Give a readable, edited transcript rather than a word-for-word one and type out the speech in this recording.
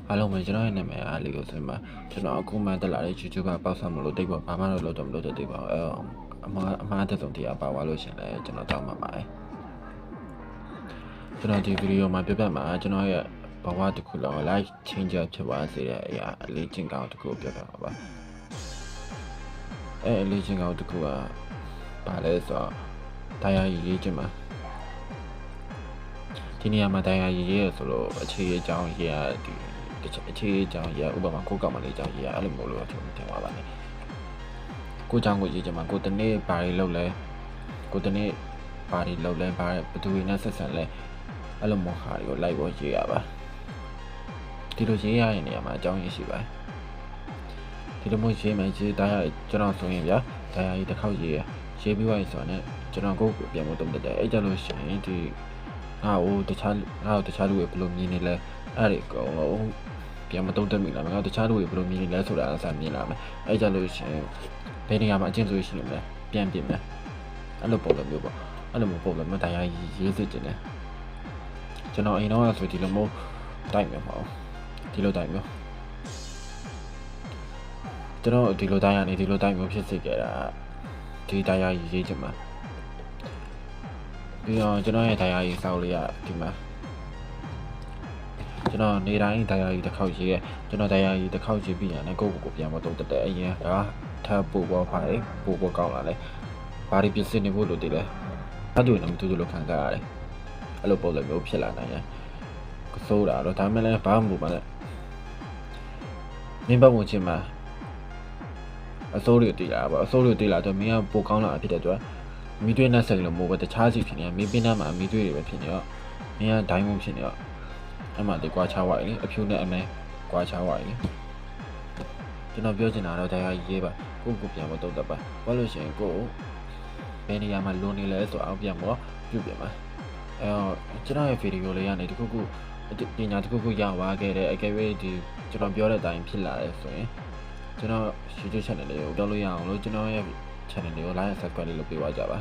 အားလုံးပဲကျွန်တော်ရဲ့နာမည်အားလေးကိုဆိုရင်ကျွန်တော်အခုမှတက်လာတဲ့ YouTube ကပေါက်ဆက်မလို့တိတ်ပေါ့ဘာမှတော့လုပ်တော့မလုပ်တော့တိတ်ပါအမှားတက်ဆုံးတရားပါသွားလို့ရှင်လဲကျွန်တော်တောင်းပါပါတယ်ကျွန်တော်ဒီဗီဒီယိုမှာပြပြမှာကျွန်တော်ရဲ့ဘဝတစ်ခုလုံး life changer ဖြစ်သွားစေတဲ့အရာအလေးချင်းကောင်းတစ်ခုပြပြပါပါအလေးချင်းကောင်းတစ်ခုကဘာလဲဆိုတော့တရားရည်ရေးခြင်းမှာဒီနေရာမှာတရားရည်ရေးရဆိုလို့အခြေအကြောင်းရေးရဒီအခြေအကြောင်းရေးဥပမာကိုကောက်မလေးအကြောင်းရေးရအဲ့လိုမျိုးလို့ကျွန်တော်ထင်ပါပါတယ်ကိုကြောင့်ကိုရေးခြင်းမှာကိုတနေ့ဘာတွေလုပ်လဲကိုတနေ့ဘာတွေလုပ်လဲဘာဘသူတွေနဲ့ဆက်ဆံလဲအဲ့လိုမျိုးဟာတွေကိုလိုက်ပေါ်ရေးရပါဒီလိုရေးရတဲ့နေရာမှာအကြောင်းရင်းရှိပါတယ်ဒီလိုမျိုးရေးမယ်ရေးတရားကျွန်တော်ဆိုရင်ဗျာတရားကြီးတစ်ခေါက်ရေးပြီးသွားပြီဆိုတော့ ကျွန်တော်ကိုပြန်မတုံးတဲ့အဲ့ကြလို့ရှိရင်ဒီငါ့ကိုတခြားလူတွေဘယ်လိုမြင်နေလဲအဲ့ဒီကောပြန်မတုံးတက်မိလားငါတခြားလူတွေဘယ်လိုမြင်နေလဲဆိုတာအစားမြင်လာမယ်အဲ့ကြလို့ရှိရင်ဘယ်နေရာမှာအကျဉ်းဆိုရှိနေမလဲပြန်ပြင်မယ်အဲ့လိုပုံစံမျိုးပေါ့အဲ့လိုမျိုးပုံစံမျိုးတရားရေးစစ်တင်တယ်ကျွန်တော်အိမ်တော့ဆိုဒီလိုမျိုးတိုက်မယ်ပေါ့ဒီလိုတိုက်မျိုးကျွန်တော်ဒီလိုတိုက်ရနေဒီလိုတိုက်မျိုးဖြစ်စေခဲ့တာဒီတရားရေးချင်မှာပြီးတော့ကျွန်တော်ရဲ့တရားရေးစောက်လေးကဒီမှာကျွန်တော်နေတိုင်းတရားရေးတစ်ခေါက်ရေးရကျွန်တော်တရားရေးတစ်ခေါက်ရေးပြီးရင်လည်းကိုပြန်မတော့တဲ့အရင်ကထပ်ပို့ပေါ်ပါလေပို့ပေါ်ကောင်းလာလေဘာတွေပြင်ဆင်နေဖို့လိုတည်လဲအဲ့တူနေမတူတူလို့ခံစားရတယ်အဲ့လိုပုံစံမျိုးဖြစ်လာနိုင်တယ်စိုးတာတော့ဒါမှလည်းဘာမှမဟုတ်ပါနဲ့မင်းပတ်ဝန်းကျင်မှာအစိုးရတည်လာပါအစိုးရတည်လာတော့မင်းကပိုကောင်းလာဖြစ်တဲ့အတွက်မိသွေးနဲ့ဆက်လို့မို့ပဲတခြားစီဖြစ်နေမင်းပင်းသားမှာမိသွေးတွေပဲဖြစ်နေတော့မင်းကဒိုင်းမုံဖြစ်နေတော့အဲ့မှာဒီကွာချွားဝိုင်လေအဖြူနဲ့အမဲကွာချွားဝိုင်လေကျွန်တော်ပြောချင်တာတော့တရားရေးပါကိုပြန်မတော့တတ်ပါဘာလို့ရှိရင်ကိုဘယ်နေရာမှာလုံနေလဲဆိုအောင်ပြန်တော့ပြုတ်ပြန်ပါကျွန်တော်ရဲ့ဗီဒီယိုလေးကနေဒီခုပညာတစ်ခုရသွားခဲ့တဲ့အကယ်၍ဒီကျွန်တော်ပြောတဲ့အတိုင်းဖြစ်လာတယ်ဆိုရင်ကျွန်တော် YouTube channel လေးကိုပြောလို့ရအောင်လို့ကျွန်တော်ရဲ့ channel လေးကို like and subscribe လုပ်ပေးပါကြပါ